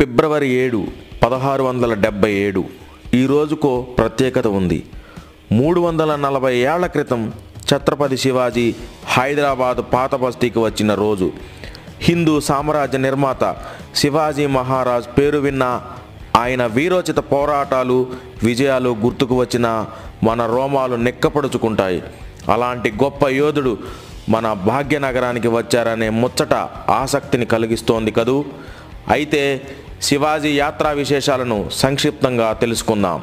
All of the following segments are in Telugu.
ఫిబ్రవరి 7, 1677 ఈ రోజుకో ప్రత్యేకత ఉంది. 340 ఏళ్ల క్రితం ఛత్రపతి శివాజీ హైదరాబాద్ పాత బస్తీకి వచ్చిన రోజు. హిందూ సామ్రాజ్య నిర్మాత శివాజీ మహారాజ్ పేరు విన్న ఆయన వీరోచిత పోరాటాలు విజయాలు గుర్తుకు వచ్చిన మన రోమాలు నెక్కపడుచుకుంటాయి. అలాంటి గొప్ప యోధుడు మన భాగ్యనగరానికి వచ్చారనే ముచ్చట ఆసక్తిని కలిగిస్తోంది కదూ. అయితే శివాజీ యాత్రా విశేషాలను సంక్షిప్తంగా తెలుసుకుందాం.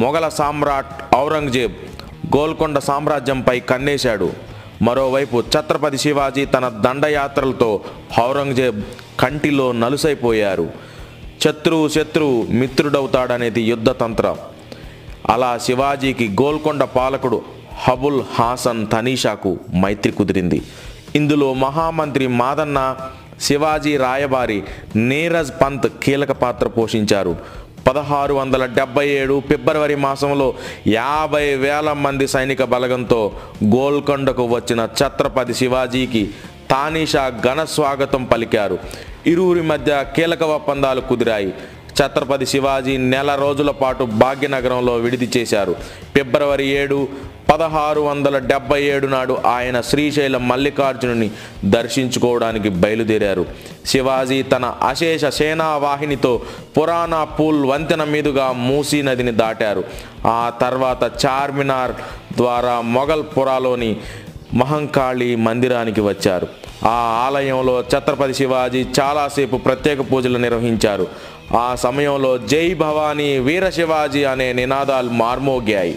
మొఘల సామ్రాట్ ఔరంగజేబ్ గోల్కొండ సామ్రాజ్యంపై కన్నేశాడు. మరోవైపు ఛత్రపతి శివాజీ తన దండయాత్రలతో ఔరంగజేబ్ కంటిలో నలుసైపోయారు. శత్రువు మిత్రుడవుతాడనేది యుద్ధతంత్రం. అలా శివాజీకి గోల్కొండ పాలకుడు అబుల్ హాసన్ తనీషాకు మైత్రి కుదిరింది. ఇందులో మహామంత్రి మాదన్న, శివాజీ రాయబారి నీరజ్ పంత్ కీలక పాత్ర పోషించారు. 1677 ఫిబ్రవరి మాసంలో 50,000 మంది సైనిక బలగంతో గోల్కొండకు వచ్చిన ఛత్రపతి శివాజీకి తానీషా ఘన స్వాగతం పలికారు. ఇరువురి మధ్య కీలక ఒప్పందాలు కుదిరాయి. ఛత్రపతి శివాజీ నెల రోజుల పాటు భాగ్యనగరంలో విడిది చేశారు. ఫిబ్రవరి 7, 1677 నాడు ఆయన శ్రీశైలం మల్లికార్జునుని దర్శించుకోవడానికి బయలుదేరారు. శివాజీ తన అశేష సేనావాహినితో పురాణా పూల్ వంతెన మీదుగా మూసీ నదిని దాటారు. ఆ తర్వాత చార్మినార్ ద్వారా మొఘల్ పురాలోని మహంకాళి మందిరానికి వచ్చారు. ఆ ఆలయంలో ఛత్రపతి శివాజీ చాలాసేపు ప్రత్యేక పూజలు నిర్వహించారు. ఆ సమయంలో జై భవానీ వీర శివాజీ అనే నినాదాలు మార్మోగాయి.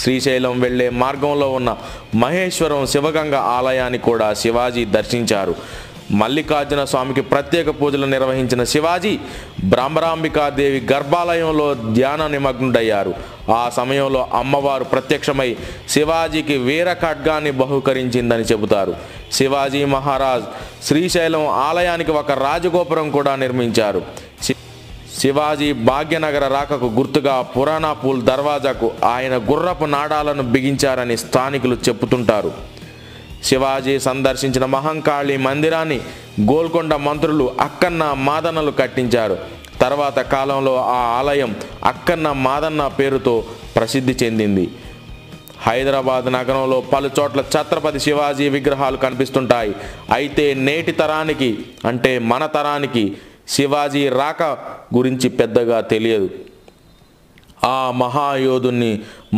శ్రీశైలం వెళ్లే మార్గంలో ఉన్న మహేశ్వరం శివగంగ ఆలయాన్ని కూడా శివాజీ దర్శించారు. మల్లికార్జున స్వామికి ప్రత్యేక పూజలు నిర్వహించిన శివాజీ బ్రహ్మరాంబికాదేవి గర్భాలయంలో ధ్యాన నిమగ్నుడయ్యారు. ఆ సమయంలో అమ్మవారు ప్రత్యక్షమై శివాజీకి వీర ఖడ్గాన్ని బహుకరించిందని చెబుతారు. శివాజీ మహారాజ్ శ్రీశైలం ఆలయానికి ఒక రాజగోపురం కూడా నిర్మించారు. శివాజీ భాగ్యనగర రాకకు గుర్తుగా పురాణా పూల్ దర్వాజాకు ఆయన గుర్రపు నాడాలను బిగించారని స్థానికులు చెప్పుతుంటారు. శివాజీ సందర్శించిన మహంకాళి మందిరాన్ని గోల్కొండ మంత్రులు అక్కన్న మాదన్నలు కట్టించారు. తర్వాత కాలంలో ఆ ఆలయం అక్కన్న మాదన్న పేరుతో ప్రసిద్ధి చెందింది. హైదరాబాద్ నగరంలో పలు చోట్ల ఛత్రపతి శివాజీ విగ్రహాలు కనిపిస్తుంటాయి. అయితే నేటి తరానికి అంటే మన తరానికి శివాజీ రాక గురించి పెద్దగా తెలియదు. ఆ మహాయోధుణ్ణి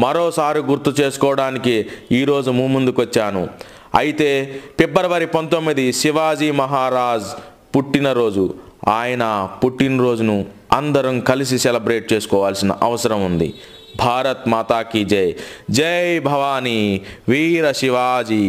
మరోసారి గుర్తు చేసుకోవడానికి ఈరోజు ముందుకొచ్చాను. అయితే ఫిబ్రవరి 19 శివాజీ మహారాజ్ పుట్టినరోజు. ఆయన పుట్టినరోజును అందరం కలిసి సెలబ్రేట్ చేసుకోవాల్సిన అవసరం ఉంది. భారత్ మాతా కీ జై. జై భవానీ వీర శివాజీ.